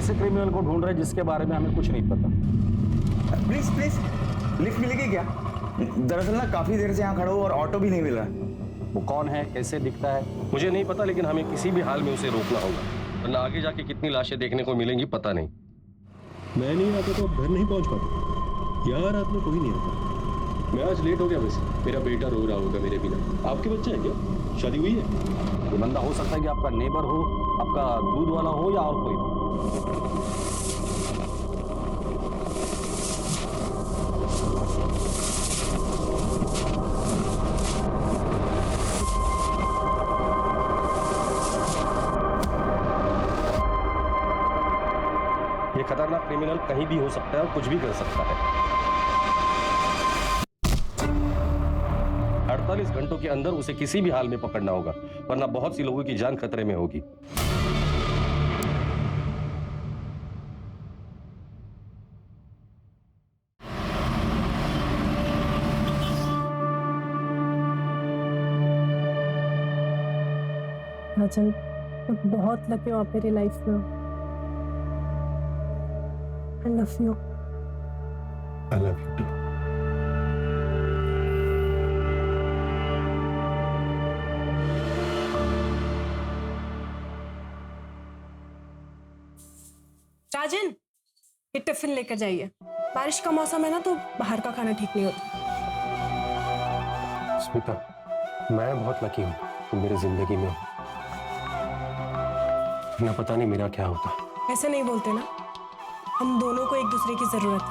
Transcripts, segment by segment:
ऐसे क्रिमिनल को ढूंढ रहे हैं जिसके बारे में हमें कुछ नहीं पता। प्लीज प्लीज लिफ्ट मिलेगी क्या? दरअसल ना काफी देर से यहाँ खड़ा हूँ और ऑटो भी नहीं मिल रहा। वो कौन है, कैसे दिखता है? मुझे नहीं पता, लेकिन हमें किसी भी हाल में उसे रोकना होगा, वरना आगे जाके कितनी लाशें देखने को मिलेंगी पता नहीं। मैं नहीं आता तो आप घर नहीं पहुंच पाते। यहाँ रात में कोई नहीं आता। मैं आज लेट हो गया, वैसे मेरा बेटा रो रहा होगा मेरे बिना। आपके बच्चे हैं क्या? शादी हुई है? ये बंदा हो सकता है कि आपका नेबर हो, आपका दूध वाला हो या और कोई हो। ये खतरनाक क्रिमिनल कहीं भी हो सकता है और कुछ भी कर सकता है। 48 घंटों के अंदर उसे किसी भी हाल में पकड़ना होगा, वरना बहुत सी लोगों की जान खतरे में होगी। राजन, मैं बहुत लकी हूँ आप मेरी लाइफ में। I love you. I love you too. राजन, ये टिफिन लेकर जाइए। बारिश का मौसम है ना, तो बाहर का खाना ठीक नहीं होता। स्मिता, मैं बहुत लकी हूँ तुम मेरी जिंदगी में हो। ना पता नहीं मेरा क्या होता। ऐसे नहीं बोलते ना, हम दोनों को एक दूसरे की जरूरत है।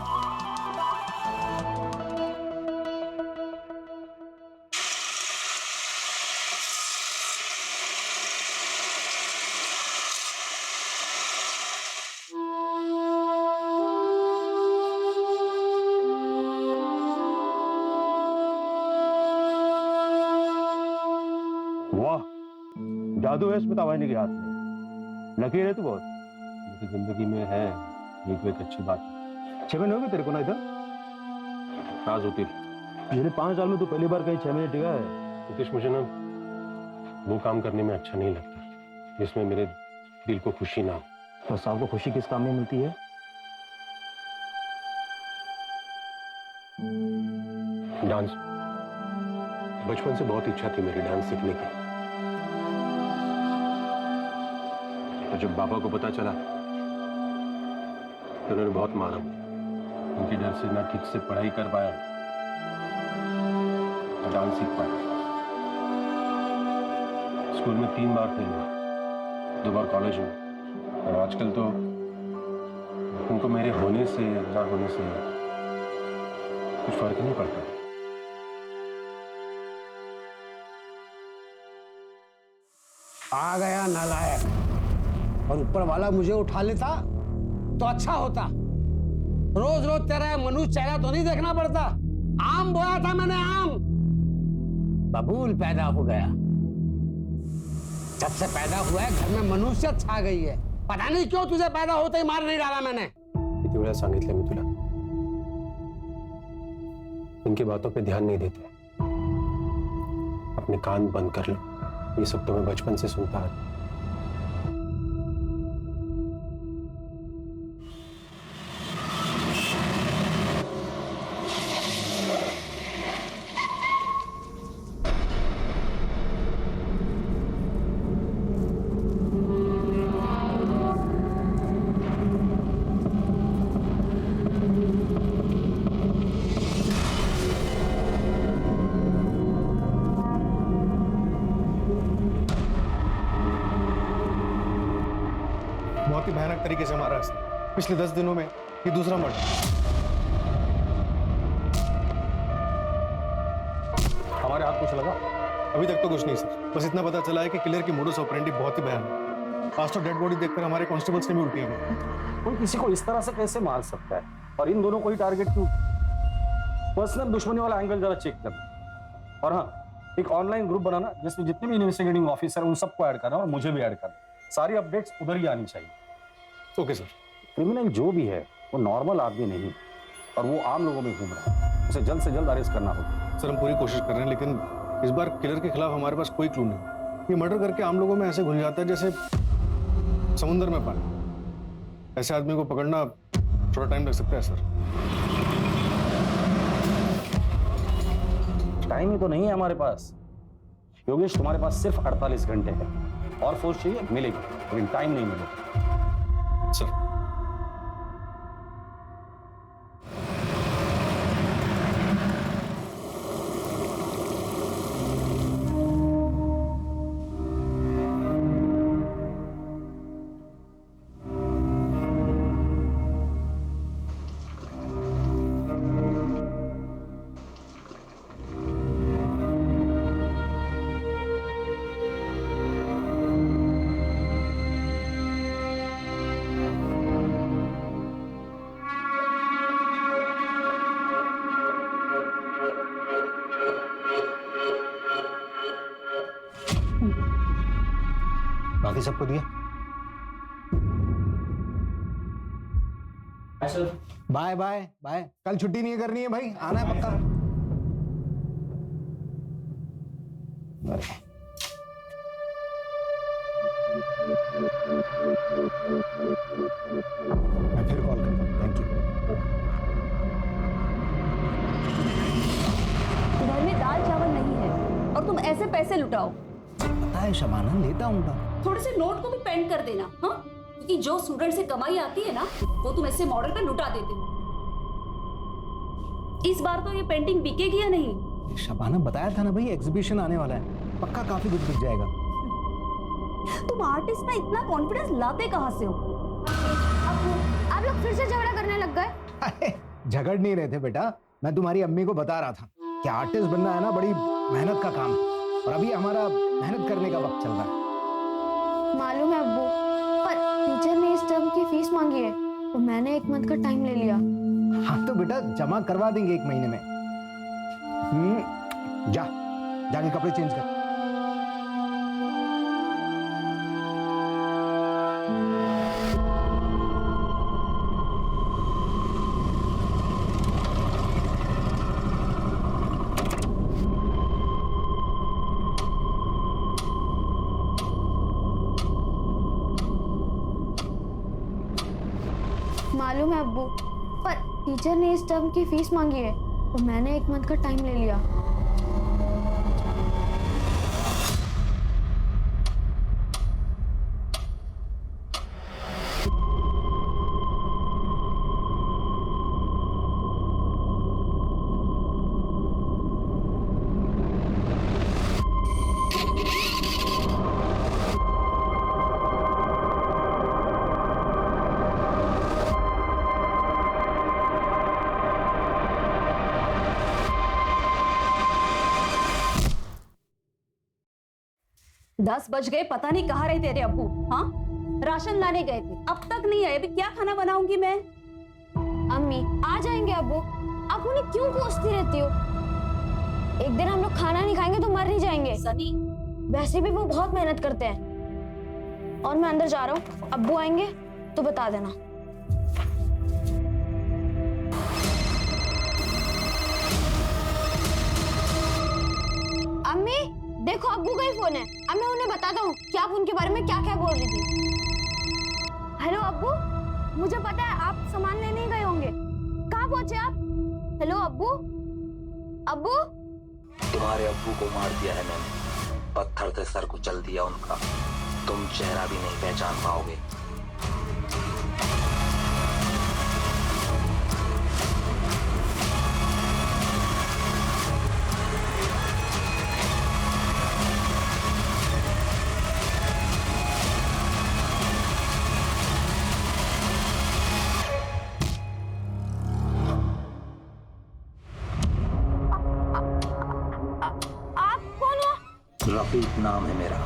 वाह, जादू है स्मिता वाहिनी के हाथ में। लकीर है तू बहुत। मेरी जिंदगी में है ये तो एक अच्छी बात है। 6 महीने हो गए तेरे को ना इधर? राज होती पिछले 5 साल में तू पहली बार कहीं 6 महीने टिका है। मुकेश, मुझे ना वो काम करने में अच्छा नहीं लगता जिसमें मेरे दिल को खुशी ना हो। तो साहब को खुशी किस काम में मिलती है? डांस। बचपन से बहुत इच्छा थी मेरी डांस सीखने की। और जब पापा को पता चला तो उन्होंने बहुत मारा। उनके डर से ना ठीक से पढ़ाई कर पाया, डांस सीख पाया। स्कूल में 3 बार फेल हुआ, 2 बार कॉलेज में। और आजकल तो उनको मेरे होने से ना होने से कुछ फर्क नहीं पड़ता। आ गया नालायक। और ऊपर वाला मुझे उठा लेता तो अच्छा होता। रोज रोज तेरा मनुष्य चेहरा तो नहीं देखना पड़ता। आम बोया था मैंने, आम बबूल पैदा हो गया। जब से पैदा हुआ है घर में मनुष्यत छा गई है। पता नहीं क्यों तुझे पैदा होते ही मार नहीं डाला मैंने। किती वेळा सांगितलं मी तुला, इनकी बातों पे ध्यान नहीं देते। अपने कान बंद कर लो, ये सब तो मैं बचपन से सुनता है। बहुत ही भयानक तरीके से मारा है। पिछले 10 दिनों में ये दूसरा मर्डर। हमारे हाथ कुछ लगा? अभी तक तो कुछ नहीं सर, बस इतना पता चला है कि किलर की मोडस ऑपरेंडी बहुत ही भयानक है। आज तो डेड बॉडी देखकर हमारे कांस्टेबल्स ने भी उल्टियां की। कोई किसी को इस तरह से कैसे मार सकता है, और इन दोनों को ही टारगेट क्यों? पर्सनल दुश्मनी वाला एंगल जरा चेक करना। और हाँ, एक ऑनलाइन ग्रुप बनाना जिसमें जितने भी इन्वेस्टिगेटिंग ऑफिसर उन सबको ऐड करना और मुझे भी ऐड करना। सारी अपडेट्स उधर ही आनी चाहिए। Okay sir. क्रिमिनल जो भी है वो नॉर्मल आदमी नहीं, और वो आम लोगों में घूम रहा है। उसे जल्द से जल्द अरेस्ट करना होगा। सर हम पूरी कोशिश कर रहे हैं, लेकिन इस बार किलर के खिलाफ हमारे पास कोई क्लू नहीं। ये मर्डर करके आम लोगों में ऐसे घुल जाता है जैसे समुद्र में पानी। ऐसे आदमी को पकड़ना थोड़ा टाइम लग सकता है सर। टाइम ही तो नहीं है हमारे पास योगेश, तुम्हारे पास सिर्फ 48 घंटे है और फोर्स चाहिए मिलेगी, लेकिन टाइम नहीं मिलेगा। सर बाकी सबको दिया। बाय बाय बाय, कल छुट्टी नहीं करनी है भाई, आना है पक्का। मैं फिर कॉल करता हूँ, थैंक यू। घर में दाल चावल नहीं है और तुम ऐसे पैसे लुटाओ। पता है शबाना, लेता हूँ। थोड़े से नोट को भी पेंड कर देना, हाँ? क्योंकि जो स्टूडेंट से कमाई आती है ना, वो तुम ऐसे मॉडल पे लुटा देते हो। इस बार तो ये पेंटिंग बिकेगी या नहीं? शबाना बताया था ना भाई, एग्जीबिशन आने वाला है, पक्का काफी कुछ बिक जाएगा। तुम आर्टिस्ट में इतना कॉन्फिडेंस लाते कहाँ से हो? आप लोग फिर से झगड़ा करने लग गए। झगड़ नहीं रहे थे बेटा, मैं तुम्हारी अम्मी को बता रहा था कि आर्टिस्ट बनना है ना बड़ी मेहनत का काम, और अभी हमारा मेहनत करने का वक्त चल रहा है। मालूम है अब्बू, पर टीचर ने इस टर्म की फीस मांगी है तो मैंने 1 मंथ का टाइम ले लिया। हाँ तो बेटा जमा करवा देंगे 1 महीने में। जाके कपड़े चेंज कर। मालूम है अब्बू, पर टीचर ने इस टर्म की फीस मांगी है तो मैंने 1 मंथ का टाइम ले लिया। दस बज गए, पता नहीं कहाँ रहे तेरे अब्बू। हाँ, राशन लाने गए थे, अब तक नहीं आए। अभी क्या खाना बनाऊंगी मैं? अम्मी आ जाएंगे अब्बू, आप उन्हें क्यों कोसती रहती हो? एक दिन हम लोग खाना नहीं खाएंगे तो मर नहीं जाएंगे। सनी, वैसे भी वो बहुत मेहनत करते हैं। और मैं अंदर जा रहा हूँ, अब्बू आएंगे तो बता देना। अम्मी देखो, अब्बू का ही फोन है। अब मैं उन्हें बताता हूँ कि आप उनके बारे में क्या क्या बोल रही थी। हेलो अब्बू, मुझे पता है आप सामान लेने ही गए होंगे। कहाँ पहुंचे आप? हेलो अब्बू, अब्बू। तुम्हारे अब्बू को मार दिया है मैंने, पत्थर से सर कुचल दिया उनका। तुम चेहरा भी नहीं पहचान पाओगे। रफीक नाम है मेरा।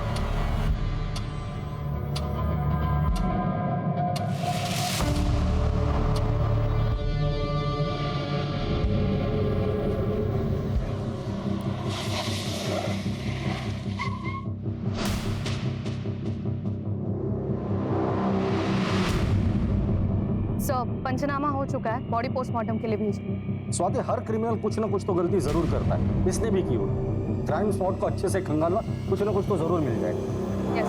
पंचनामा हो चुका है, बॉडी पोस्टमार्टम के लिए भेज दिया। स्वाति, हर क्रिमिनल कुछ ना कुछ तो गलती जरूर करता है, इसने भी की होगी। क्राइम स्पॉट को अच्छे से खंगालना, कुछ ना कुछ तो जरूर मिल जाएगा। यस।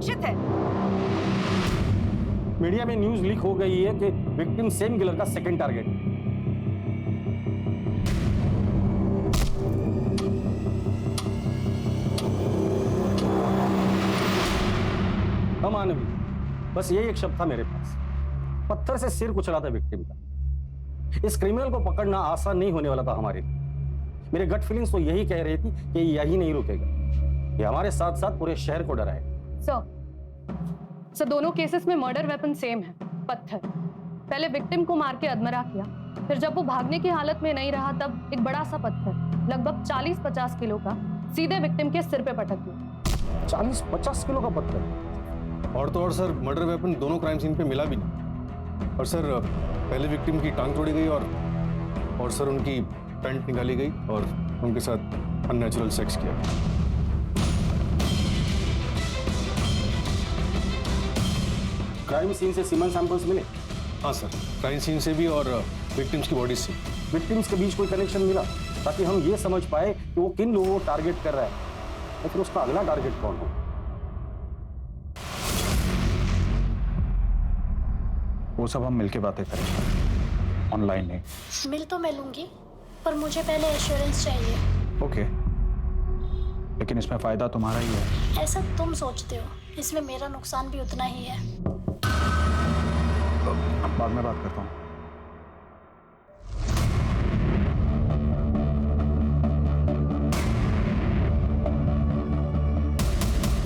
सुरक्षित है। मीडिया में न्यूज लीक हो गई है कि विक्टिम सेम किलर का सेकंड टारगेट है। अमानवीय, बस यही एक शब्द था मेरे पास। पत्थर से सिर कुचला था विक्टिम का। इस क्रिमिनल को पकड़ना आसान नहीं होने वाला था हमारे लिए। मेरे गट फीलिंग्स तो यही कह रही थी कि यही नहीं रुकेगा, ये हमारे साथ साथ पूरे शहर को डराएगा। सर दोनों केसेस में मर्डर वेपन सेम है, पत्थर। पहले विक्टिम को मार के अधमरा किया, फिर जब वो भागने की हालत में नहीं रहा तब एक बड़ा सा पत्थर लगभग 40-50 किलो का सीधे विक्टिम के सिर पे पटक दिया। 40-50 किलो का पत्थर? और तो और सर, मर्डर वेपन दोनों क्राइम सीन पे मिला भी नहीं। और सर पहले विक्टिम की टांग तोड़ी गई और सर उनकी पैंट निकाली गई और उनके साथ अननेचुरल सेक्स किया। क्राइम सीन से सीमन सैंपल्स मिले? हाँ सर, क्राइम सीन से भी और विक्टिम्स की बॉडी से। विक्टिम्स के बीच कोई कनेक्शन मिला ताकि हम ये समझ पाए कि वो किन लोगों को टारगेट कर रहा है और फिर उसका अगला टारगेट कौन हो? वो सब हम मिलके बातें करेंगे, ऑनलाइन नहीं। मिल तो मैं लूंगी, पर मुझे पहले एश्योरेंस चाहिए। ओके, लेकिन इसमें फायदा तुम्हारा ही है। ऐसा तुम सोचते हो, इसमें मेरा नुकसान भी उतना ही है। बाद में बात करता हूँ।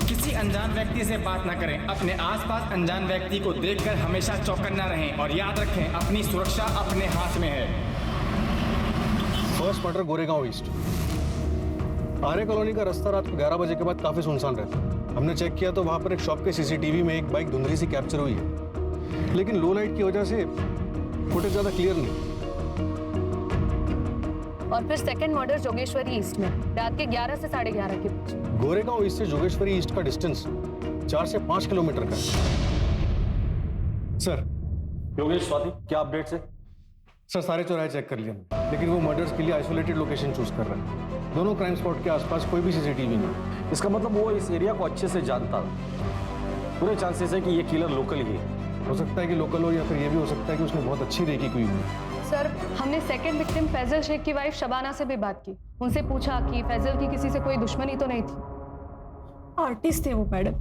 किसी अनजान व्यक्ति से बात ना करें। अपने आसपास अनजान व्यक्ति को देखकर हमेशा चौकन्ना रहें और याद रखें, अपनी सुरक्षा अपने हाथ में है। First murder Goregaon east. Arya colony का रास्ता रात को 11 बजे के बाद काफी सुनसान रहता है। हमने चेक किया तो वहां पर एक शॉप के सीसीटीवी में एक बाइक धुंधली सी कैप्चर हुई है, लेकिन लो लाइट की वजह से फुटेज ज्यादा क्लियर नहीं। और फिर सेकंड मर्डर जोगेश्वरी ईस्ट में रात के 11 से 11:30 के बीच। गोरेगांव ईस्ट से जोगेश्वरी ईस्ट का डिस्टेंस 4 से 5 किलोमीटर का है। सर योगेश, स्वाति, क्या अपडेट्स है? सर सारे चौराहे चेक कर लिए, लेकिन वो मर्डर्स के लिए आइसोलेटेड लोकेशन चूज कर रहा है। दोनों क्राइम स्पॉट के आसपास कोई भी सीसीटीवी नहीं। इसका मतलब वो इस एरिया को अच्छे से जानता था। पूरे चांसेस है कि ये किलर लोकल ही है। हो सकता है कि लोकल हो या फिर ये भी हो सकता है कि उसने बहुत अच्छी रेकी की हुई है। सर हमने सेकंड विक्टिम फैजल शेख की वाइफ शबाना से भी बात की। उनसे पूछा कि फैजल की किसी से कोई दुश्मनी तो नहीं थी। आर्टिस्ट थे वो मैडम।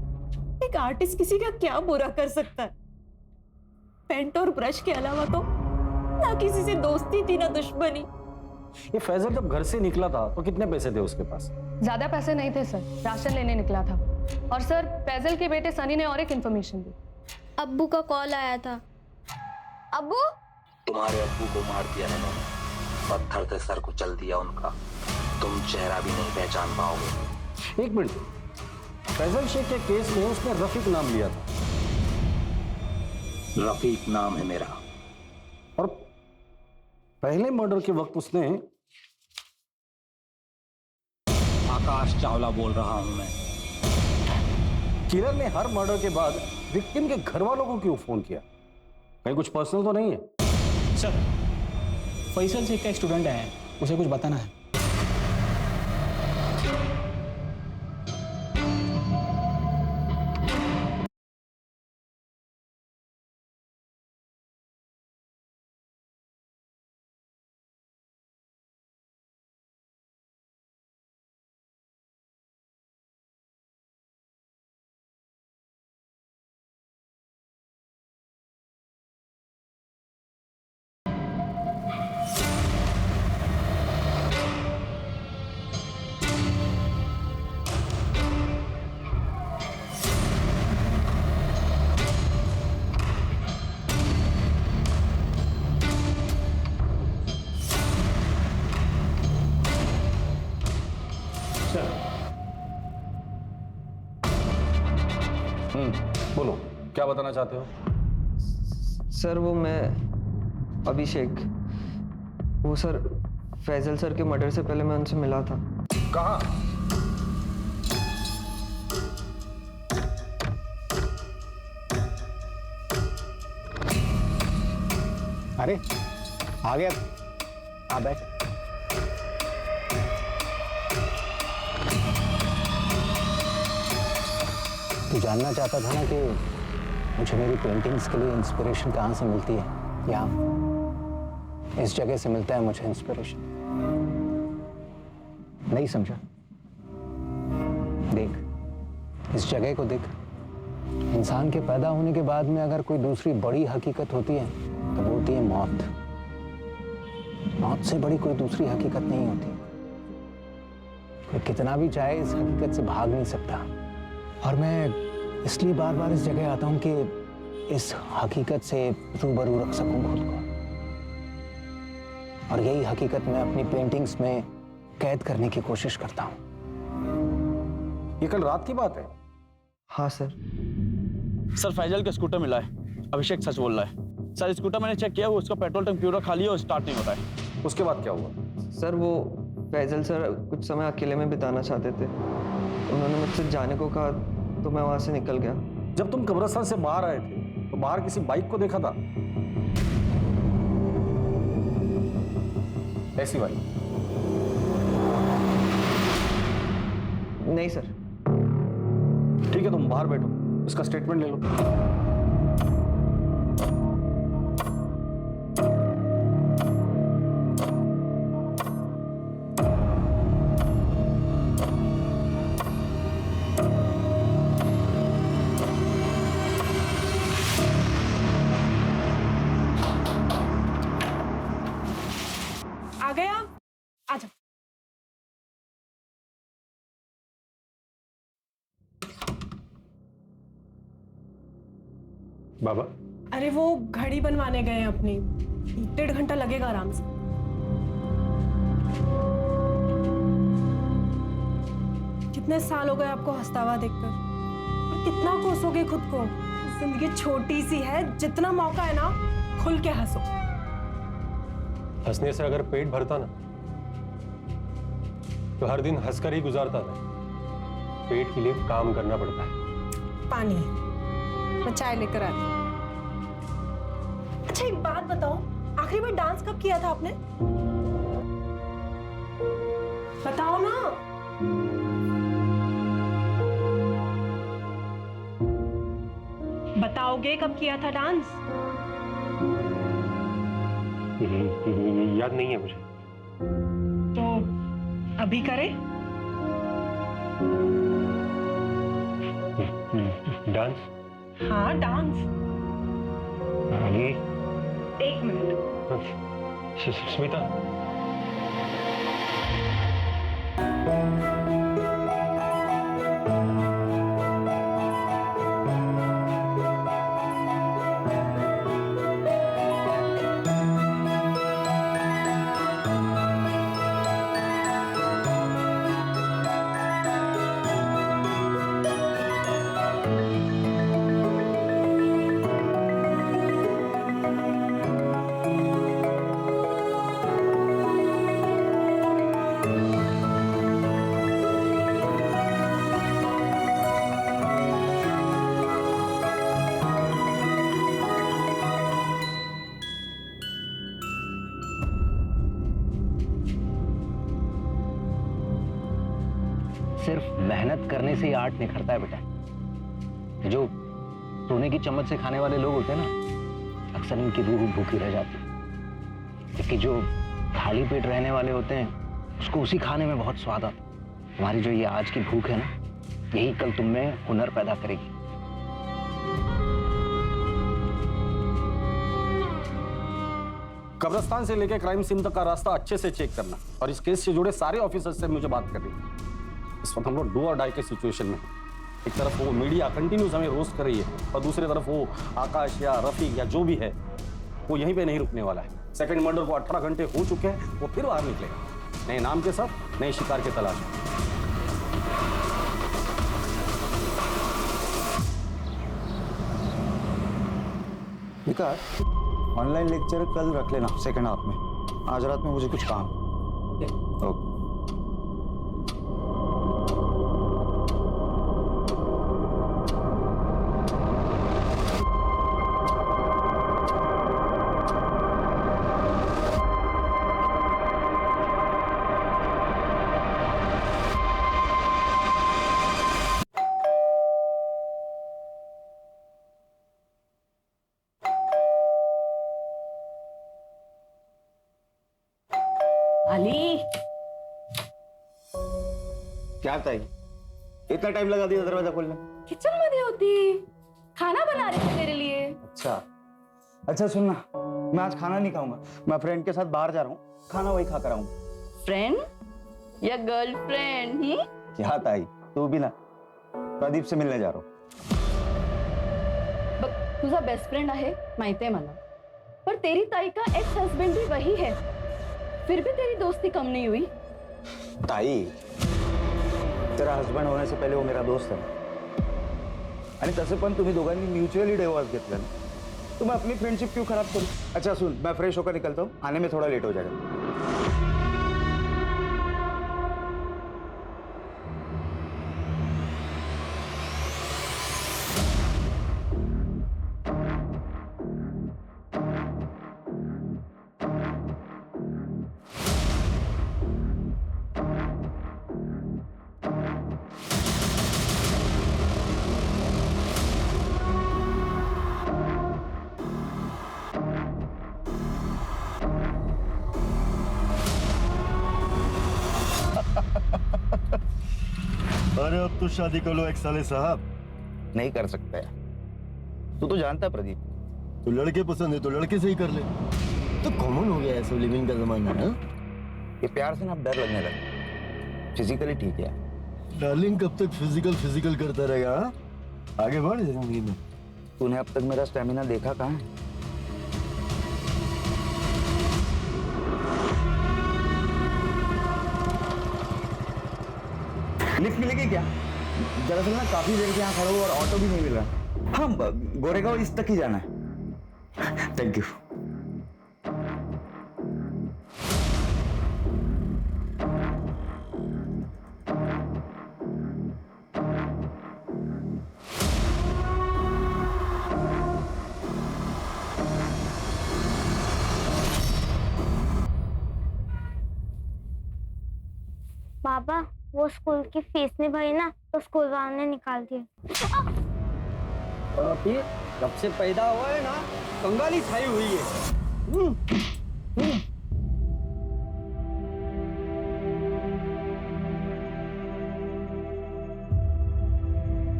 एक आर्टिस्ट किसी का क्या बुरा कर सकता है? पेंट और ब्रश के अलावा तो ना किसी से दोस्ती थी ना दुश्मनी। ये फैजल जब घर से निकला था तो कितने पैसे थे उसके पास? ज्यादा पैसे नहीं थे सर, राशन लेने निकला था। और सर फैजल के बेटे सनी ने और एक इंफॉर्मेशन दी। अब्बू का कॉल आया था। अब्बू? तुम्हारे अब्बू को मार दिया है मैंने, पत्थर से सर कुचल दिया उनका। तुम चेहरा भी नहीं पहचान पाओगे। एक मिनट, फैजल शेख के केस में उसने रफीक नाम लिया था। रफीक नाम है मेरा। और पहले मर्डर के वक्त उसने आकाश चावला बोल रहा हूं मैं। किलर ने हर मर्डर के बाद विक्टिम के घर वालों को क्यों फोन किया? कहीं कुछ पर्सनल तो नहीं है? सर फैसल शेख का स्टूडेंट है, उसे कुछ बताना है। बोलो, क्या बताना चाहते हो? सर वो मैं अभिषेक, वो सर फैजल सर के मर्डर से पहले मैं उनसे मिला था। कहाँ? अरे आ गया, आ बैठ। तू जानना चाहता था ना कि मुझे मेरी पेंटिंग्स के लिए इंस्पिरेशन कहाँ से मिलती है? यहाँ इस जगह से मिलता है मुझे इंस्पिरेशन। नहीं समझा? देख, इस जगह को देख। इंसान के पैदा होने के बाद में अगर कोई दूसरी बड़ी हकीकत होती है तो वो होती है मौत। मौत से बड़ी कोई दूसरी हकीकत नहीं होती। कोई कितना भी चाहे इस हकीकत से भाग नहीं सकता। और मैं इसलिए बार बार इस जगह आता हूं कि इस हकीकत से रूबरू रख सकूं खुद को। और यही हकीकत मैं अपनी पेंटिंग्स में कैद करने की कोशिश करता हूं। ये कल रात की बात है? हाँ सर। सर फैजल का स्कूटर मिला है। अभिषेक सच बोल रहा है। सर स्कूटर मैंने चेक किया, वो उसका पेट्रोल टैंक पूरा खाली है और स्टार्ट नहीं होता है। उसके बाद क्या हुआ? सर वो फैजल सर कुछ समय अकेले में बिताना चाहते थे। उन्होंने मुझसे जाने को कहा तो मैं वहां से निकल गया। जब तुम कब्रिस्तान से बाहर आए थे तो बाहर किसी बाइक को देखा था? ऐसी बाइक? नहीं सर। ठीक है, तुम बाहर बैठो, इसका स्टेटमेंट ले लो। आ गए आप? आ जाओ। बाबा, अरे वो घड़ी बनवाने गए हैं अपनी, 1.5 घंटा लगेगा आराम से। कितने साल हो गए आपको हंसता हुआ देखकर? और कितना कोसोगे खुद को? जिंदगी छोटी सी है, जितना मौका है ना खुल के हंसो। हंसने से अगर पेट भरता ना तो हर दिन हंसकर ही गुजारता था। पेट के लिए काम करना पड़ता है। पानी, मैं चाय लेकर आती हूँ। अच्छा एक बात बताओ, आखिरी बार डांस कब किया था आपने? बताओ ना। बताओगे कब किया था डांस? याद नहीं है मुझे। तो अभी करें? डांस? हाँ डांस। अभी? 1 मिनट। स्मिता, सिर्फ मेहनत करने से ही आर्ट निखरता है बेटा। जो सोने की चम्मच से खाने वाले लोग होते हैं ना, अक्सर इनकी रूह भूखी रह जाती है। लेकिन जो खाली पेट रहने वाले होते हैं उसको उसी खाने में बहुत स्वाद आता है। हमारी जो ये आज की भूख है ना, यही कल तुम में हुनर पैदा करेगी। कब्रिस्तान से लेकर क्राइम सीन तक का रास्ता अच्छे से चेक करना, और इस केस से जुड़े सारे ऑफिसर्स से मुझे बात करनी है। इस वक्त हम लोग डू और डाई के सिचुएशन में। एक तरफ वो मीडिया कंटिन्यूस हमें रोस्ट कर रही है और दूसरी तरफ वो आकाश या रफीक या जो भी है वो यहीं पे नहीं रुकने वाला है। सेकंड मर्डर को 18 घंटे हो चुके हैं, वो फिर बाहर निकलेगा नए नाम के साथ, नए शिकार के तलाश में। विकास, ऑनलाइन लेक्चर कल रख लेना सेकंड हाफ में। आज रात में मुझे कुछ काम। ओके। क्या ताई, इतना टाइम लगा दिया दरवाजा खोलने? किचन मध्ये होती, खाना बना रहे थे तेरे लिए। अच्छा सुनना, मैं आज खाना नहीं खाऊंगा, मैं फ्रेंड के साथ बाहर जा रहा हूँ, खाना वही खाकर आऊंगा। फ्रेंड या गर्लफ्रेंड? क्या ताई, तू भी ना, प्रदीप से मिलने जा रहा हूँ। बघ, तुझा बेस्ट फ्रेंड आहे माहितीये मला, पर तेरी ताई का एक्स हस्बैंड भी वही है, फिर भी तेरी दोस्ती कम नहीं हुई। ताई, तेरा हस्बंड होने से पहिले वो मेरा दोस्त आहे आणि तसे पण तुम्ही दोघांनी म्युच्युअली डिवोर्स घेतला ना, तो मैं अपनी फ्रेंडशिप क्यों खराब करूं? अच्छा सुन, मैं फ्रेश होकर निकलता हूँ, आने में थोड़ा लेट हो जाएगा। अरे अब तो शादी कर लो एक साले साहब। नहीं कर सकता है, तू तो जानता है प्रदीप, तो लड़के पसंद है तो लड़के से ही कर ले, तो कॉमन हो गया है सब लिविंग का जमाना है। ये प्यार से ना अब डर लगने लगा, फिजिकली ठीक है। डार्लिंग कब तक फिजिकल करता रहेगा? आगे बढ़ जिंदगी में। तूने अब तक मेरा स्टेमिना देखा कहाँ है? लिफ्ट मिलेगी क्या? दरअसल ना काफी देर से यहाँ खड़ा हूँ और ऑटो भी नहीं मिल रहा। हाँ, गोरेगांव इस तक ही जाना है। Thank you. पापा, वो स्कूल की फीस नहीं भरी ना, तो स्कूल वालों ने निकाल दिया। जब से पैदा हुआ है ना, कंगाली छाई हुई है।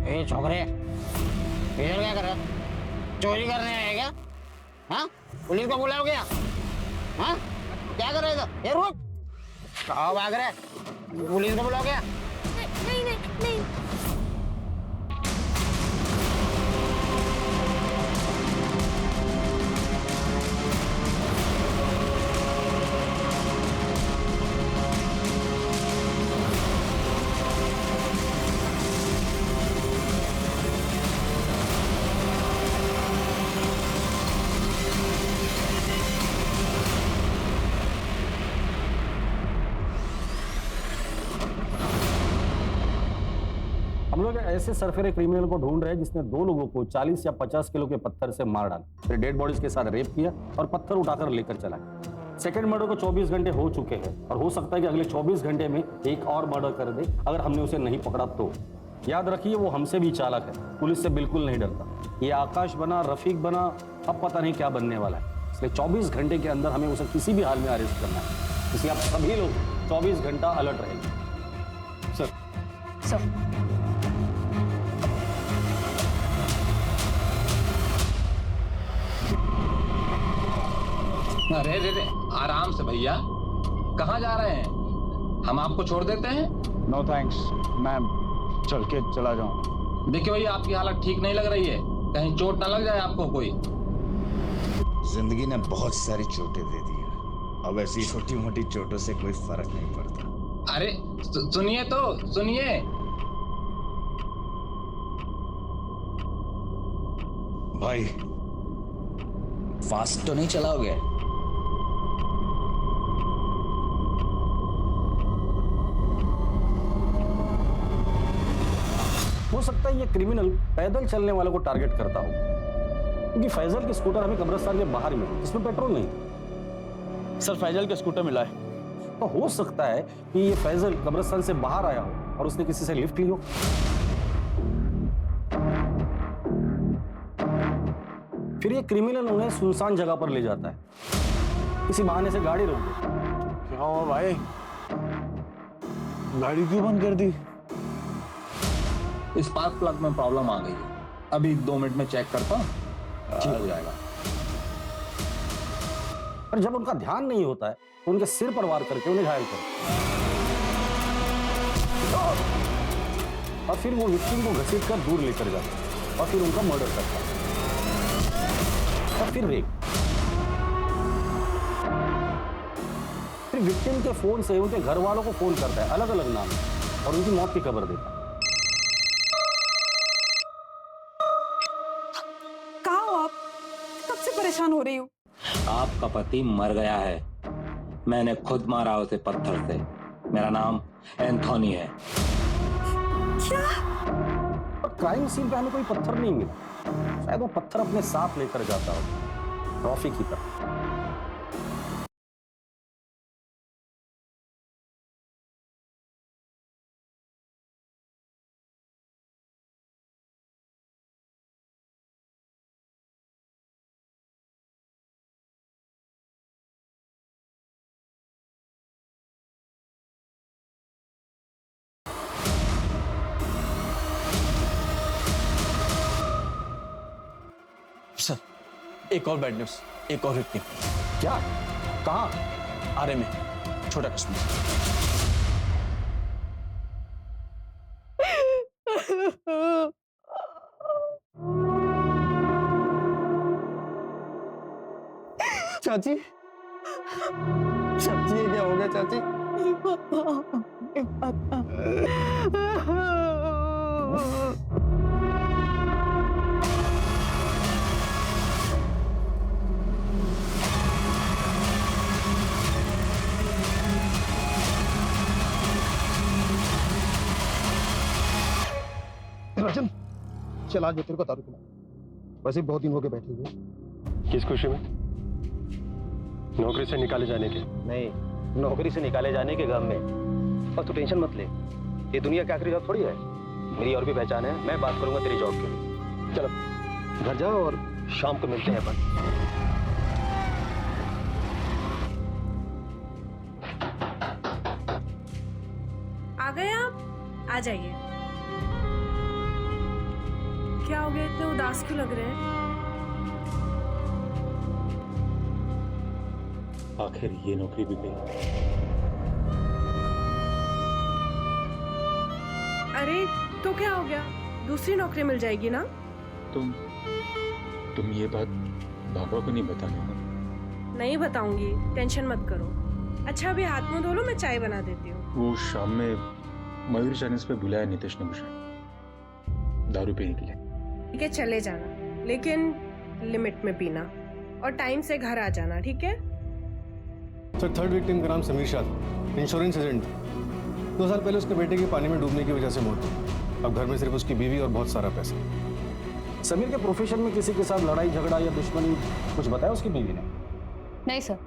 ए छोकरे, इधर क्या कर रहा? चोरी करने आए क्या? हाँ, पुलिस को बुलाओ क्या? हाँ, क्या कर रहे थे? ये रुक, कहाँ भाग रहे? पुलिस को बुलाओ क्या? नहीं नहीं नहीं। हम लोग ऐसे सरफेरे क्रिमिनल को ढूंढ रहे हैं जिसने 2 लोगों को 40 या 50 किलो के पत्थर से मार डाला, फिर डेड बॉडीज के साथ रेप किया और पत्थर उठाकर लेकर चला गया। सेकेंड मर्डर को 24 घंटे हो चुके हैं और हो सकता है कि अगले 24 घंटे में एक और मर्डर कर दे अगर हमने उसे नहीं पकड़ा तो। याद रखिए, वो हमसे भी चालाक है, पुलिस से बिल्कुल नहीं डरता। ये आकाश बना, रफीक बना, अब पता नहीं क्या बनने वाला है। इसलिए 24 घंटे के अंदर हमें उसे किसी भी हाल में अरेस्ट करना है। इसलिए आप सभी लोग 24 घंटा अलर्ट रहेंगे। सर। अरे रे, आराम से भैया, कहाँ जा रहे हैं? हम आपको छोड़ देते हैं। नो थैंक्स, मैं चल के चला जाऊँ। देखिए भैया, आपकी हालत ठीक नहीं लग रही है, कहीं चोट ना लग जाए आपको कोई। जिंदगी ने बहुत सारी चोटें दे दी है, अब ऐसी छोटी मोटी चोटों से कोई फर्क नहीं पड़ता। अरे सुनिए तो सुनिए। भाई, फास्ट तो नहीं चलाओगे? हो सकता है ये क्रिमिनल पैदल चलने वालों को टारगेट करता हो, क्योंकि फैजल की स्कूटर हमें कब्रिस्तान के बाहर मिली जिसमें पेट्रोल नहीं था। सर, फैजल का स्कूटर मिला है। तो हो सकता है कि ये फैजल कब्रिस्तान से बाहर आया हो और उसने किसी से लिफ्ट ली हो। फिर ये क्रिमिनल उन्हें सुनसान जगह पर ले जाता है, किसी बहाने से गाड़ी रोक दे। क्या हुआ भाई? गाड़ी क्यों बंद कर दी? स्पार्क प्लग में प्रॉब्लम आ गई है। अभी 2 मिनट में चेक करता हूँ, ठीक हो जाएगा। पर जब उनका ध्यान नहीं होता है तो उनके सिर पर वार करके उन्हें घायल कर और फिर वो विक्टिम को घसीटकर दूर लेकर जाता और फिर उनका मर्डर करता और फिर रेप। फिर विक्टिम के फोन से उनके घर वालों को फोन करता है अलग अलग नाम और उनकी मौत की खबर देता है। कहाँ हो आप? कब से परेशान हो रही हूँ। आपका पति मर गया है। मैंने खुद मारा उसे पत्थर से। मेरा नाम एंथोनी है। क्या? पर क्राइम सीन पे हमें कोई पत्थर नहीं मिला। शायद वो पत्थर अपने साथ लेकर जाता हो, ट्रॉफी की तरह। सर, एक और बैड न्यूज, एक और विक्टिम। क्या? कहाँ? आरे में, छोटा कश्मीर। चाची, चाची ये क्या हो गया चाची? नहीं पता, नहीं पता। राजन, चल आज मैं तेरे को दारू पिला। वैसे बहुत दिन हो गए बैठे हुए। किस खुशी में? नौकरी से निकाले जाने के? नहीं, नौकरी से निकाले जाने के गम में। और तू टेंशन मत ले, ये दुनिया की आखिरी जॉब थोड़ी है। मेरी और भी पहचान है, मैं बात करूंगा तेरी जॉब के लिए। चलो घर जाओ और शाम को मिलते हैं अपन। आ गए आप? आ जाइए। क्या हो गया, इतने उदास क्यों लग रहे हैं? आखिर ये नौकरी भी गई। अरे तो क्या हो गया, दूसरी नौकरी मिल जाएगी ना? तुम ये बात बाबा को नहीं बताने ना? नहीं बताऊंगी, टेंशन मत करो। अच्छा अभी हाथ मुंह धो लो, मैं चाय बना देती हूँ। वो शाम में मयूर चाइनीज पे बुलाया नीतीश ने मुझे दारू पीने के लिए। ठीक है चले जाना, लेकिन लिमिट में पीना और टाइम से घर आ जाना, ठीक है? सर, थर्ड विक्टिम का नाम समीर शाह था, इंश्योरेंस एजेंट। 2 साल पहले उसके बेटे की पानी में डूबने की वजह से मौत हुई। अब घर में सिर्फ उसकी बीवी और बहुत सारा पैसा। समीर के प्रोफेशन में किसी के साथ लड़ाई झगड़ा या दुश्मनी कुछ बताया उसकी बीवी ने? नहीं सर।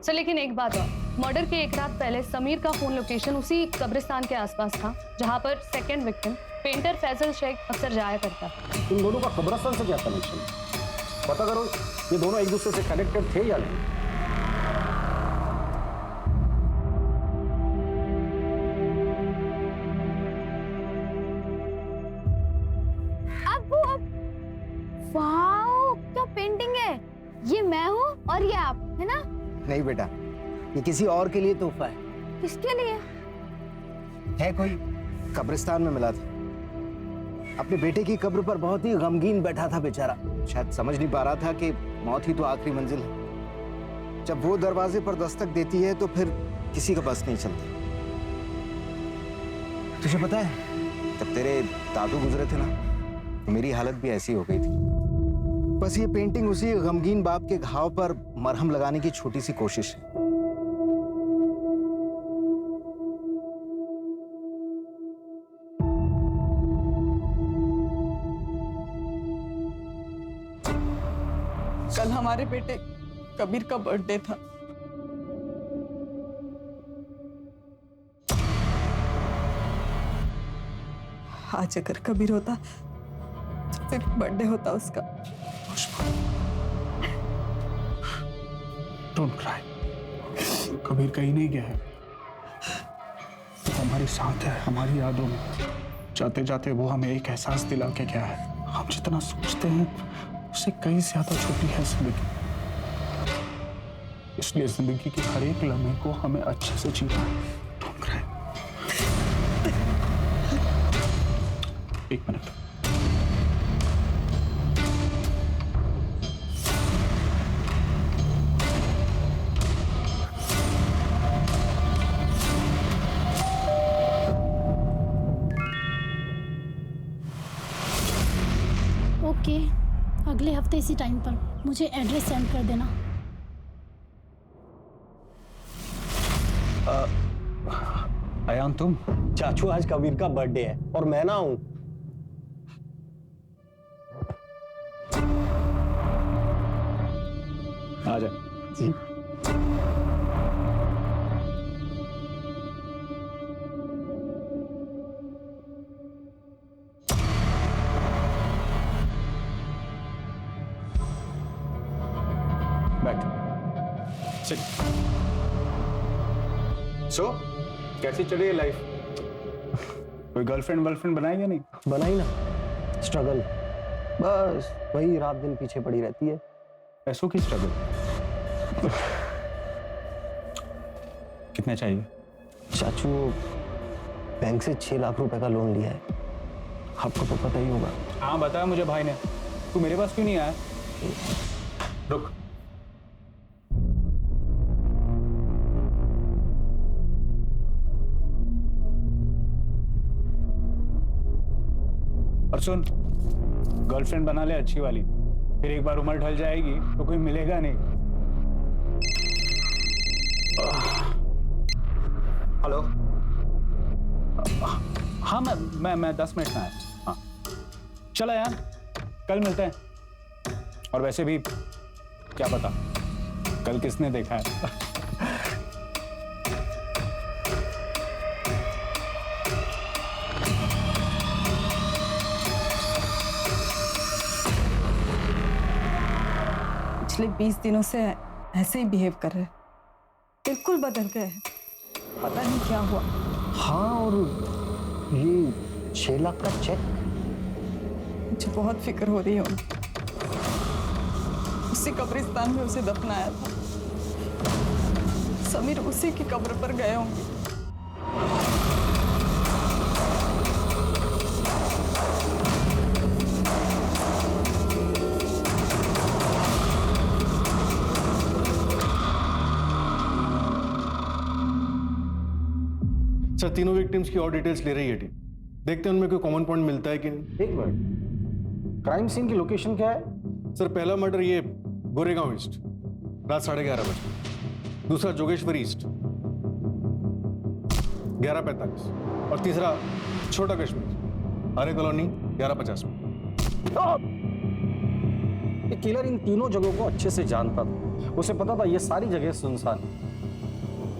सर लेकिन एक बात और, मर्डर के एक रात पहले समीर का फोन लोकेशन उसी कब्रिस्तान के आसपास था जहां पर second victim painter Faizal Shaikh अक्सर जाया करता। इन दोनों का कब्रिस्तान से क्या कनेक्शन? पता करो ये दोनों एक दूसरे से कनेक्टेड थे या नहीं। वाओ, क्या पेंटिंग है! ये मैं हूँ और ये आप, है ना? नहीं बेटा, ये किसी और के लिए तोहफा है। किसके लिए? है कोई कब्रिस्तान में मिला था। अपने बेटे की कब्र पर बहुत ही गमगीन बैठा था बेचारा। शायद समझ नहीं पा रहा था कि मौत ही तो आखिरी मंजिल है। जब वो दरवाजे पर दस्तक देती है तो फिर किसी का बस नहीं चलता। तुझे पता है, जब तेरे दादू गुजरे थे ना, तो मेरी हालत भी ऐसी हो गई थी। बस ये पेंटिंग उसी गमगीन बाप के घाव पर मरहम लगाने की छोटी सी कोशिश है। कल हमारे बेटे कबीर का बर्थडे था। आज अगर कबीर होता तो फिर बर्थडे होता उसका। डोंट क्राई, कबीर कहीं नहीं गया है। वो हमारे साथ है, हमारी यादों में। जाते जाते वो हमें एक एहसास दिला के गया है, हम जितना सोचते हैं उससे कई ज्यादा छोटी है जिंदगी। इसलिए जिंदगी के हर एक लम्हे को हमें अच्छे से जीना है। ढूंढ रहे हैं। एक मिनट। ओके, अगले हफ्ते इसी टाइम पर मुझे एड्रेस सेंड कर देना। अयान तुम? चाचू आज कबीर का बर्थडे है और मैं ना हूं। आ जा। जी। बैठ। सिट। सो कैसी चल रही है लाइफ? कोई गर्लफ्रेंड वर्लफ्रेंड बनाई या नहीं? बनाई ना, स्ट्रगल, बस वही रात दिन पीछे पड़ी रहती है। पैसों की स्ट्रगल। कितने चाहिए? चाचू बैंक से 6 लाख रुपए का लोन लिया है, आपको तो पता ही होगा। हाँ बताया मुझे भाई ने। तू मेरे पास क्यों नहीं आया? रुक। और सुन, गर्लफ्रेंड बना ले अच्छी वाली, फिर एक बार उम्र ढल जाएगी तो कोई मिलेगा नहीं। हेलो। हाँ मैं 10 मिनट में आया। हाँ चला यार, कल मिलते हैं। और वैसे भी क्या पता कल किसने देखा है। पिछले 20 दिनों से ऐसे ही बिहेव कर रहे, बिल्कुल बदल गए हैं। पता नहीं क्या हुआ। हाँ, और ये 6 लाख का चेक, मुझे बहुत फिक्र हो रही है उनकी। उसी कब्रिस्तान में उसे दफनाया था। समीर उसी की कब्र पर गए होंगे। सर तीनों विक्टिम्स की और डिटेल्स ले रही है टीम। देखते हैं उनमें कोई कॉमन पॉइंट मिलता है कि नहीं। एक मिनट, क्राइम सीन की लोकेशन क्या है? सर पहला मर्डर ये गोरेगांव ईस्ट, रात 11:30 बजे। दूसरा जोगेश्वरी ईस्ट 11:45 और तीसरा छोटा कश्मीर, आर्य कॉलोनी 11:50 में। ये किलर इन तीनों जगहों को अच्छे से जानता था। उसे पता था ये सारी जगह सुनसान है।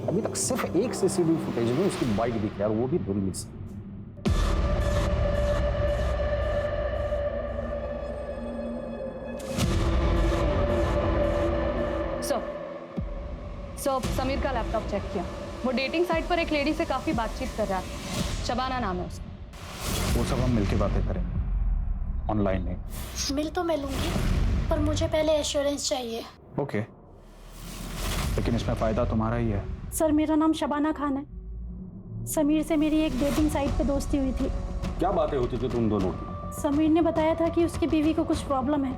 अभी तक सिर्फ एक सीसीटीवी फुटेज में उसकी बाइक दिखी है, और वो भी धुंधली से। सो समीर का लैपटॉप चेक किया। वो डेटिंग साइट पर एक लेडी से काफी बातचीत कर रहा था। शबाना नाम है उसका। वो सब हम मिलके बातें करेंगे, ऑनलाइन नहीं। मिल तो मैं लूंगी, पर मुझे पहले एश्योरेंस चाहिए। ओके, लेकिन इसमें फायदा तुम्हारा ही है। सर मेरा नाम शबाना खान है। समीर से मेरी एक डेटिंग साइट पे दोस्ती हुई थी। क्या बातें होती थी तुम दोनों की? समीर ने बताया था कि उसकी बीवी को कुछ प्रॉब्लम है,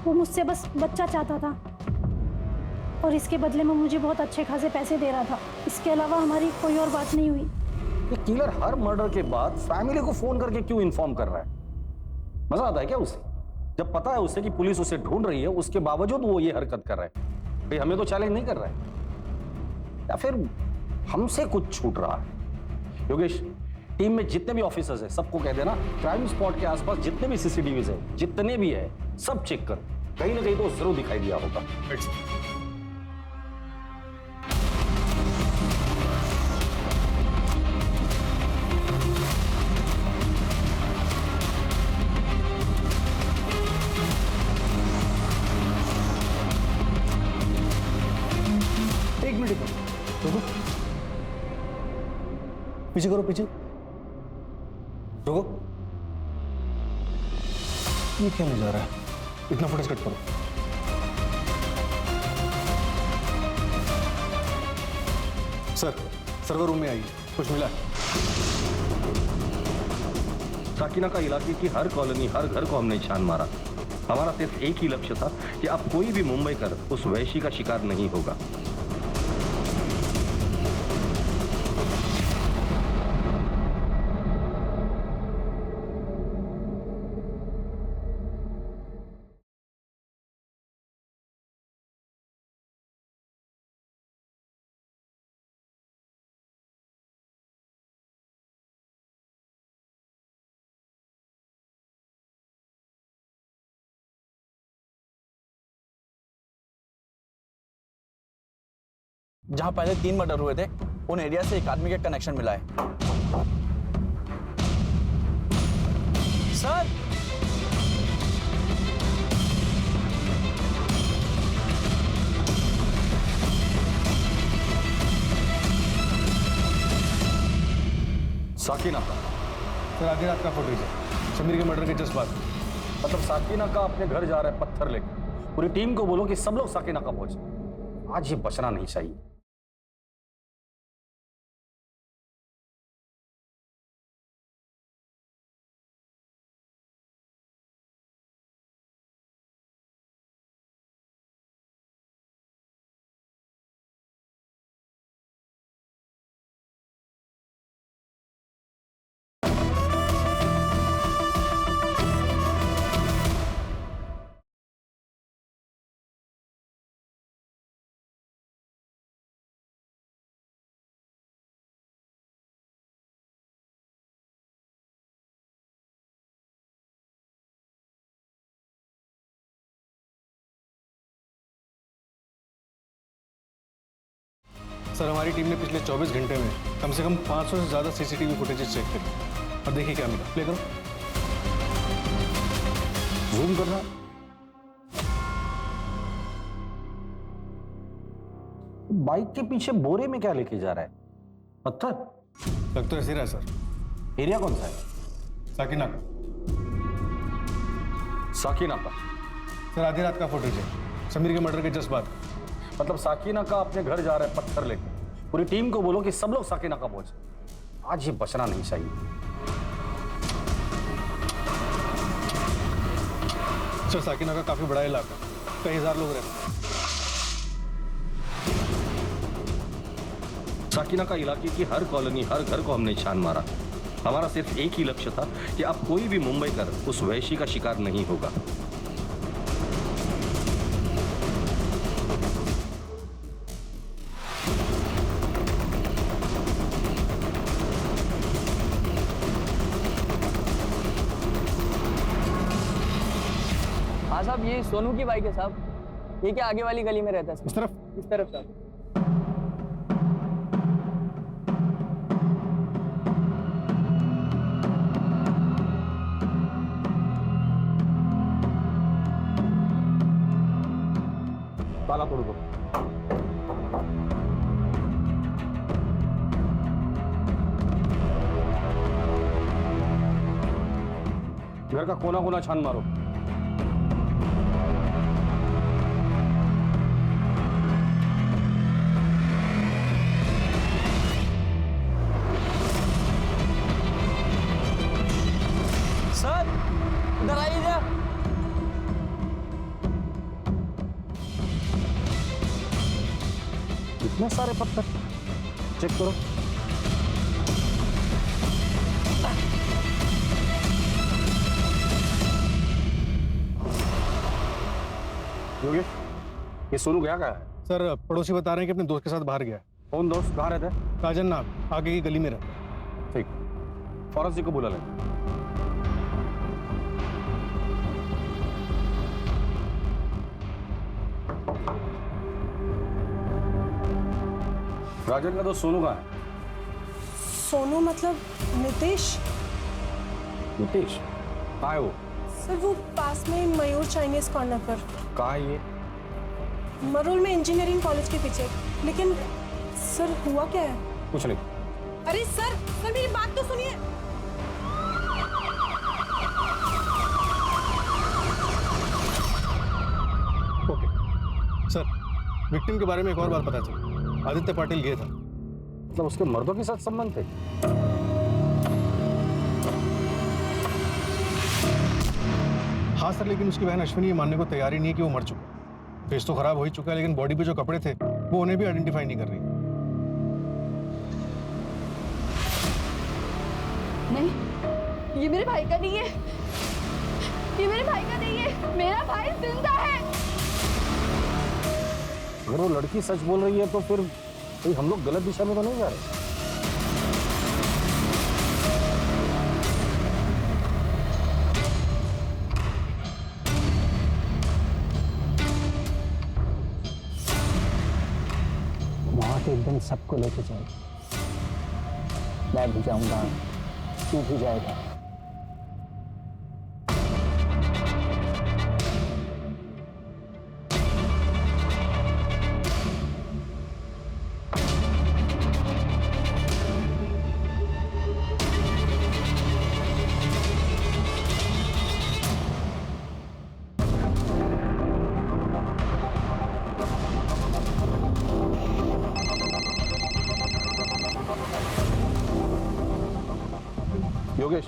वो मुझसे बस बच्चा चाहता था और इसके बदले में मुझे बहुत अच्छे खासे पैसे दे रहा था। इसके अलावा हमारी कोई और बात नहीं हुई। ये किलर हर मर्डर के बाद फैमिली को फोन करके क्यों इन्फॉर्म कर रहा है? मजा आता है क्या उसे? जब पता है उसे कि पुलिस उसे ढूंढ रही है, उसके बावजूद वो ये हरकत कर रहा है। भाई हमें तो चैलेंज नहीं कर रहा है, या फिर हमसे कुछ छूट रहा है? योगेश, टीम में जितने भी ऑफिसर्स हैं सबको कह देना क्राइम स्पॉट के आसपास जितने भी सीसीटीवीज है, जितने भी है, सब चेक कर। कहीं ना कहीं तो जरूर दिखाई दिया होगा। पीछे करो, पीछे रुको। ये क्या नहीं जा रहा है? इतना फुटेज कट करो। सर, सर्वर रूम में आइए, कुछ मिला है? साकिना का इलाके की हर कॉलोनी, हर घर को हमने छान मारा। हमारा सिर्फ एक ही लक्ष्य था कि अब कोई भी मुंबई कर उस वैशी का शिकार नहीं होगा। जहां पहले 3 मर्डर हुए थे, उन एरिया से एक आदमी का कनेक्शन मिला है। सर, साकिना का सर आधी रात का फुटेज है, समीर के मर्डर के जस्ट बाद। मतलब साकिना का अपने घर जा रहा है पत्थर लेकर। पूरी टीम को बोलो कि सब लोग साकिना का पहुंचे। आज ये बचना नहीं चाहिए। सर, हमारी टीम ने पिछले 24 घंटे में कम से कम 500 से ज्यादा सीसीटीवी फुटेजेस चेक करे। और देखिए क्या मिला। प्ले करो, जूम करना। बाइक के पीछे बोरे में क्या लेके जा रहा है? पत्थर? लग तो ऐसे ही रहा है सर। एरिया कौन सा है? साकिना। साकिना का सर आधी रात का फुटेज है, समीर के मर्डर के जस्ट बाद। मतलब साकिना का अपने घर जा रहा है पत्थर लेकर। पूरी टीम को बोलो कि सब लोग साकिना का पहुंचे। आज ये बचना नहीं चाहिए। सर, साकिना का काफी बड़ा इलाका, कई हजार लोग रहते हैं। साकिना का इलाके की हर कॉलोनी, हर घर को हमने छान मारा। हमारा सिर्फ एक ही लक्ष्य था कि अब कोई भी मुंबई कर उस वैशी का शिकार नहीं होगा। हाँ साहब, ये सोनू की बाइक है साहब। ये क्या आगे वाली गली में रहता है? इस तरफ? इस तरफ साहब। ताला तोड़ दो। घर का कोना कोना छान मारो। सर इधर आइए। इतने सारे पत्थर चेक करो। योगेश, ये सोनू गया कहाँ है? सर, पड़ोसी बता रहे हैं कि अपने दोस्त के साथ बाहर गया है। कौन दोस्त? कहाँ रहता है? काजन नाम, आगे की गली में रहता है। ठीक, फॉरेंसिक को बुला लें। राजन का दोस्त सोनू कहाँ है? सोनू मतलब नितेश? नितेश कहाँ है वो? सर वो पास में मयूर चाइनीज कॉर्नर पर। कहाँ है ये? मरोल में इंजीनियरिंग कॉलेज के पीछे। लेकिन सर हुआ क्या है? कुछ नहीं, अरे सर मेरी बात तो सुनिए। ओके सर, विक्टिम के बारे में एक और बात पता चली। आदित्य पाटिल गया था। मतलब उसके मर्दों के साथ संबंध थे? हाँ सर, लेकिन उसकी बहन अश्विनी ये मानने को तैयार ही नहीं है कि वो मर चुका। फेस तो खराब हो ही चुका है, लेकिन बॉडी पे जो कपड़े थे वो उन्हें भी आइडेंटिफाई नहीं कर रही। नहीं, ये मेरे भाई का नहीं है, ये मेरे भाई का नहीं है, मेरा भाई जिंदा है। अगर वो लड़की सच बोल रही है तो फिर कहीं हम लोग गलत दिशा में तो नहीं जा रहे? मौत एक दिन सबको लेके जाएगी। मैं भी जाऊंगा, तू भी जाएगा। योगेश,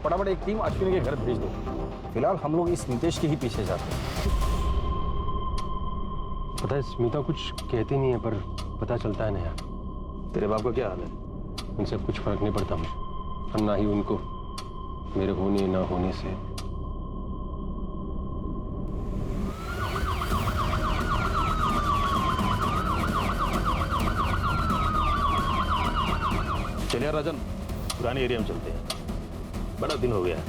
फटाफट एक टीम अश्विनी के घर भेज दो। फिलहाल हम लोग इस नितेश के ही पीछे जाते हैं। पता है स्मिता कुछ कहती नहीं है, पर पता चलता है ना यार। तेरे बाप का क्या हाल है? उनसे कुछ फर्क नहीं पड़ता मुझे, और ना ही उनको मेरे होने ना होने से। चलिए राजन, पुराने एरिया में चलते हैं, बड़ा दिन हो गया है।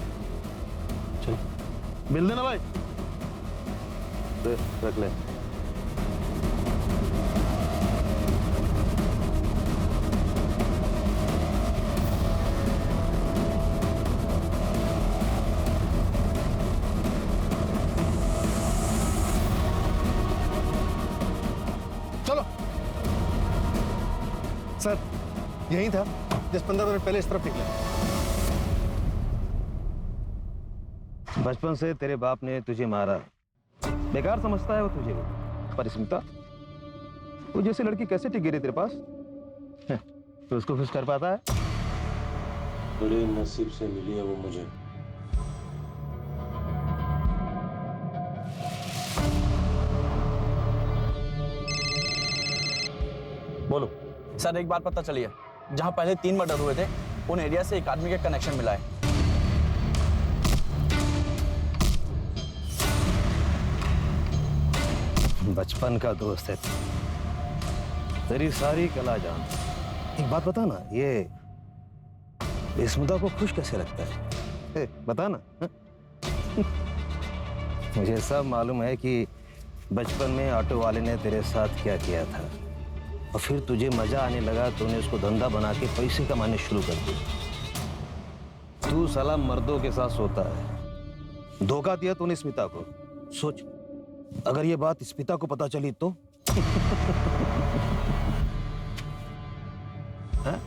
चल मिल देना भाई, रख ले। चलो सर, यही था जिस 15 मिनट पहले इस तरफ निकला। बचपन से तेरे बाप ने तुझे मारा, बेकार समझता है वो तुझे। पर स्मिता, वो जैसी लड़की कैसे टिक गई तेरे पास? तो उसको खुश कर पाता है? बड़े नसीब से मिली है वो मुझे। बोलो सर, एक बात पता चली है, जहां पहले 3 मर्डर हुए थे उन एरिया से एक आदमी का कनेक्शन मिला है। बचपन का दोस्त है, तेरी सारी कला जान। एक बात बता ना, ये स्मिता को खुश कैसे लगता है? बता ना। मुझे सब मालूम है कि बचपन में ऑटो वाले ने तेरे साथ क्या किया था, और फिर तुझे मजा आने लगा तो उन्हें उसको धंधा बना के पैसे कमाने शुरू कर दिए। तू साला मर्दों के साथ सोता है, धोखा दिया तूने स्मिता को। सोच, अगर ये बात स्मिता को पता चली तो? हाँ?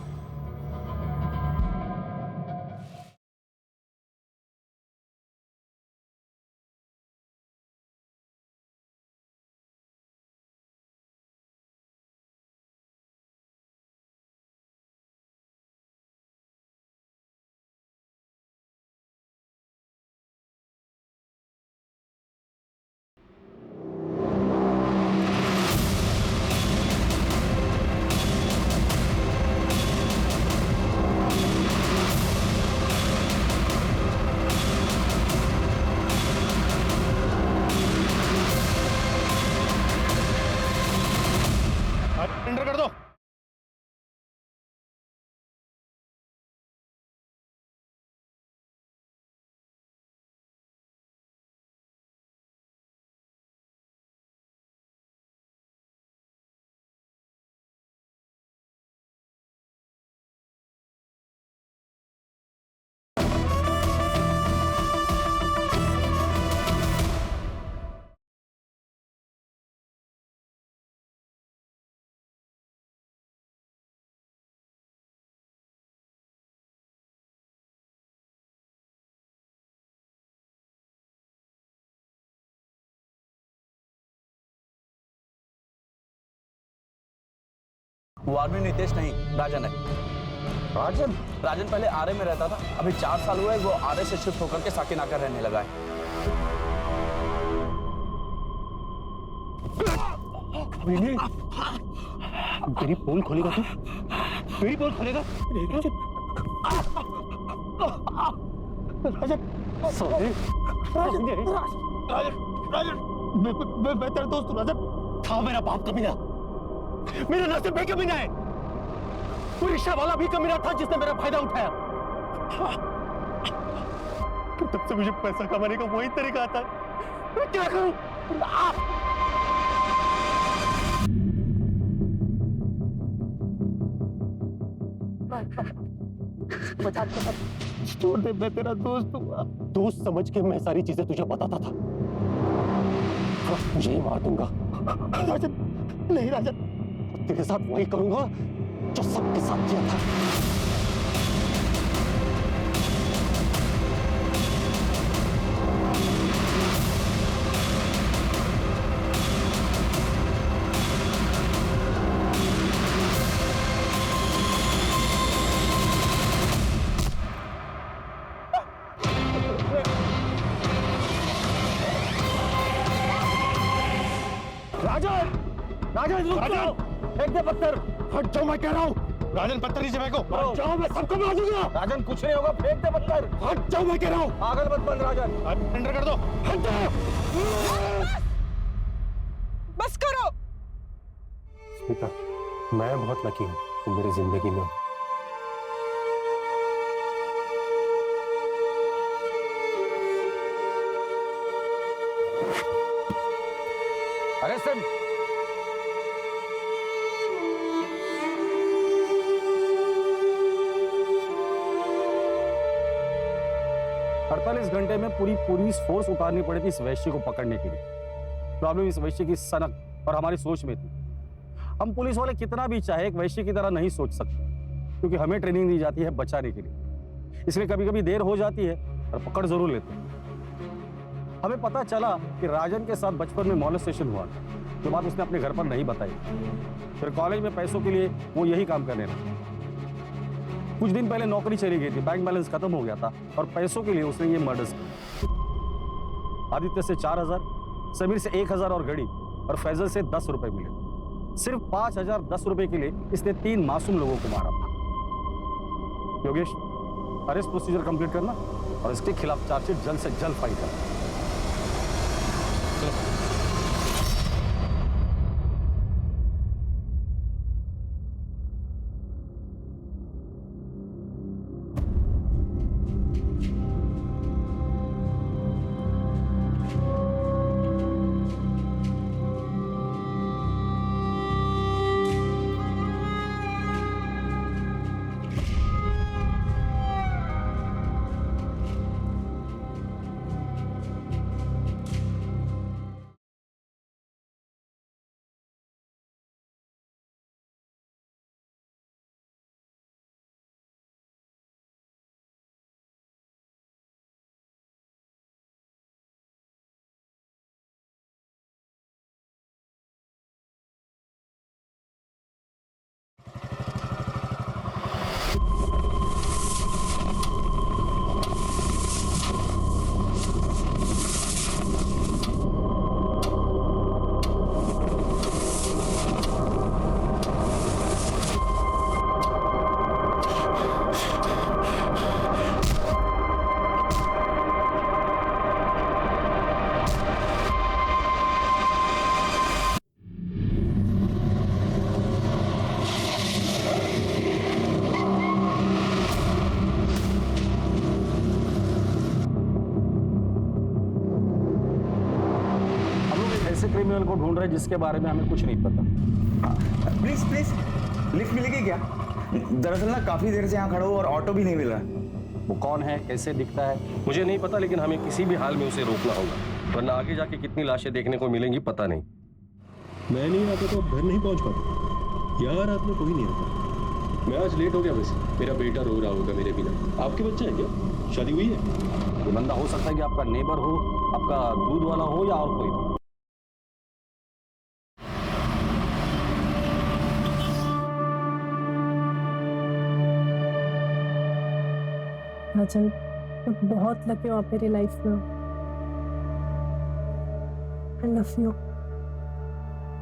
वो आदमी नितेश नहीं, राजन है। राजन? राजन पहले आरए में रहता था, अभी 4 साल हुए वो आरए से शिफ्ट होकर के साकिनाका रहने लगा है। मेरी पोल खोलेगा तू? मेरी पोल खोलेगा? राजन, मैं तेरा दोस्त हूँ राजन। था मेरा बाप कमीना, मेरा नसीब भी कमीना है। वो रिक्शा वाला भी कमीना था जिसने मेरा फायदा उठाया। तब से मुझे पैसा कमाने का वही तरीका आता है। मैं क्या करूं? छोड़ दे, मैं तेरा दोस्त हूँ। दोस्त समझ के मैं सारी चीजें तुझे बताता था। मुझे ही मार दूंगा। राजन, नहीं राजन, तेरे साथ वही करूंगा जो सबके साथ किया था। राजन, राजन रुक जाओ, फेंक दे पत्थर। हट जाओ मैं कह रहा हूँ। राजन पत्थर नीचे फेंको। हट जाओ, मैं सबको मार दूंगा। राजन कुछ नहीं होगा, फेंक दे पत्थर। हट जाओ मैं कह रहा हूँ। पागल मत बन राजन। सरेंडर कर दो। हट जाओ। बस करो। स्मिता, मैं बहुत लकी हूँ तुम मेरी जिंदगी में हो। अरेस्टेड। 48 घंटे में पूरी पुलिस फोर्स उतारनी पड़ी थी इस वैश्य को पकड़ने के लिए। प्रॉब्लम इस वैश्य की सनक और हमारी सोच में थी। हम पुलिस वाले कितना भी चाहे एक वैश्य की तरह नहीं सोच सकते, क्योंकि हमें ट्रेनिंग दी जाती है बचाने के लिए। इसलिए कभी कभी देर हो जाती है और पकड़ जरूर लेते हैं। हमें पता चला कि राजन के साथ बचपन में मॉलेस्टेशन हुआ, जो बात उसने अपने घर पर नहीं बताई। फिर कॉलेज में पैसों के लिए वो यही काम करने लगा। कुछ दिन पहले नौकरी चली गई थी, बैंक बैलेंस खत्म हो गया था और पैसों के लिए उसने ये मर्डर्स किया। आदित्य से 4000, समीर से 1000 और घड़ी, और फैजल से 10 रुपए मिले। सिर्फ 5010 रुपए के लिए इसने 3 मासूम लोगों को मारा था। योगेश, अरेस्ट प्रोसीजर कंप्लीट करना और इसके खिलाफ चार्जशीट जल्द से जल्द फाइल करना। क्रिमिनल को ढूंढ रहे हैं जिसके बारे में हमें कुछ नहीं पता। प्लीज प्लीज, लिफ्ट मिलेगी क्या? दरअसल ना काफी देर से यहाँ खड़ा हूँ और ऑटो भी नहीं मिल रहा। वो कौन है, कैसे दिखता है, मुझे नहीं पता, लेकिन हमें किसी भी हाल में उसे रोकना होगा, वरना आगे जाके कितनी लाशें देखने को मिलेंगी पता नहीं। मैं नहीं आता तो आप घर नहीं पहुंच पाते। यहाँ रात में कोई नहीं आता। मैं आज लेट हो गया। वैसे मेरा बेटा रो रहा होगा मेरे बिना। आपके बच्चे हैं क्या? शादी हुई है? ये बंदा हो सकता है कि आपका नेबर हो, आपका दूध वाला हो या और कोई। काजल, तुम बहुत लकी हो आप मेरी लाइफ में हो। I love you.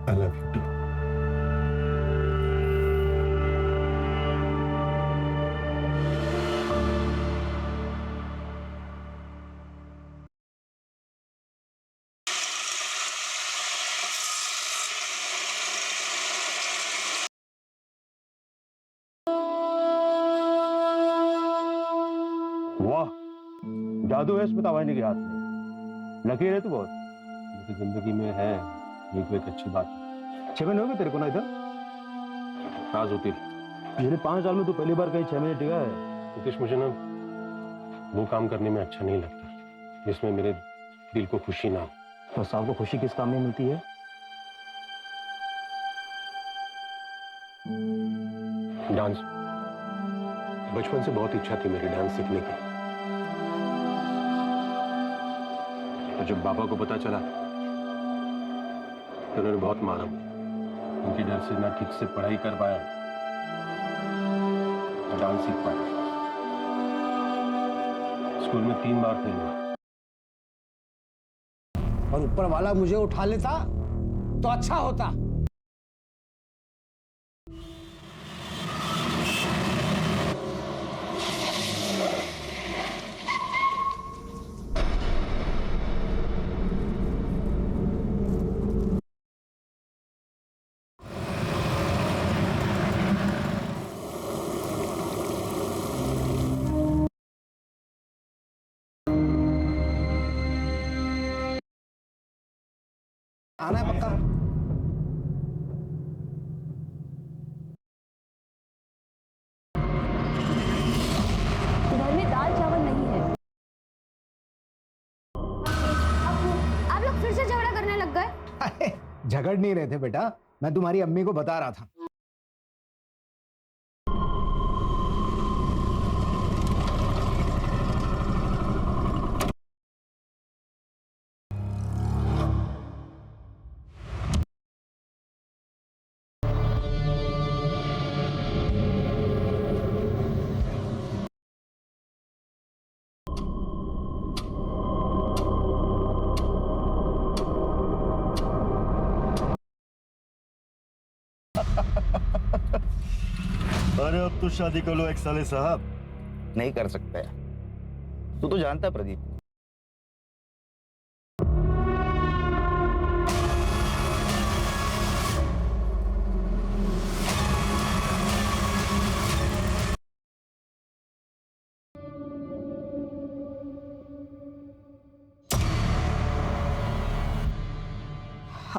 I love you too. वाह, जादू है स्मिता वाहिनी के हाथ में। लकीर है तू बहुत। मेरी जिंदगी में है ये तो एक अच्छी बात है। 6 महीने हो गए तेरे को ना इधर? राज होती पिछले 5 साल में तू पहली बार कहीं 6 महीने टिका है। मुकेश, मुझे ना वो काम करने में अच्छा नहीं लगता जिसमें मेरे दिल को खुशी ना हो। तो साहब को खुशी किस काम में मिलती है? डांस। बचपन से बहुत इच्छा थी मेरी डांस सीखने की। और जब बाबा को पता चला तो उन्होंने बहुत मारा। उनके डर से ना ठीक से पढ़ाई कर पाया ना डांस सीख पाया। स्कूल में 3 बार फेल हुआ। और ऊपर वाला मुझे उठा लेता तो अच्छा होता। आना है पक्का। घर में दाल चावल नहीं है। आप लोग फिर से झगड़ा करने लग गए? झगड़ नहीं रहे थे बेटा, मैं तुम्हारी अम्मी को बता रहा था। अरे अब तो शादी कर लो एक साले साहब। नहीं कर सकता है, तू तो जानता है प्रदीप।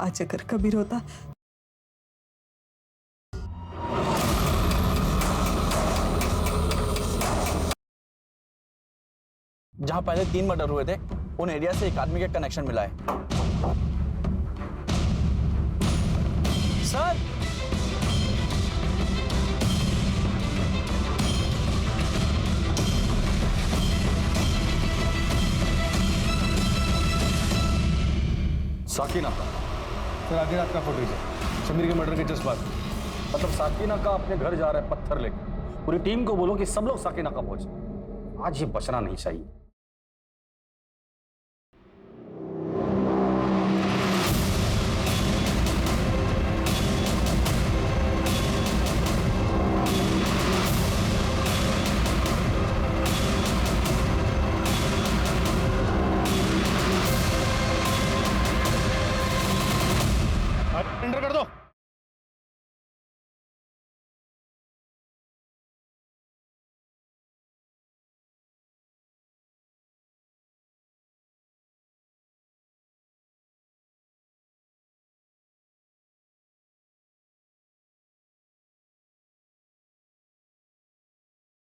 आज अगर कबीर होता जहां पहले 3 मर्डर हुए थे उन एरिया से एक आदमी का कनेक्शन मिला है। सर, साकिना का सर आगे रात का फुटेज है, समीर के मर्डर के जस्ट बाद। मतलब साकिना का अपने घर जा रहा है पत्थर लेकर। पूरी टीम को बोलो कि सब लोग साकिना का पहुंचे। आज ये बचना नहीं चाहिए। एंटर कर दो।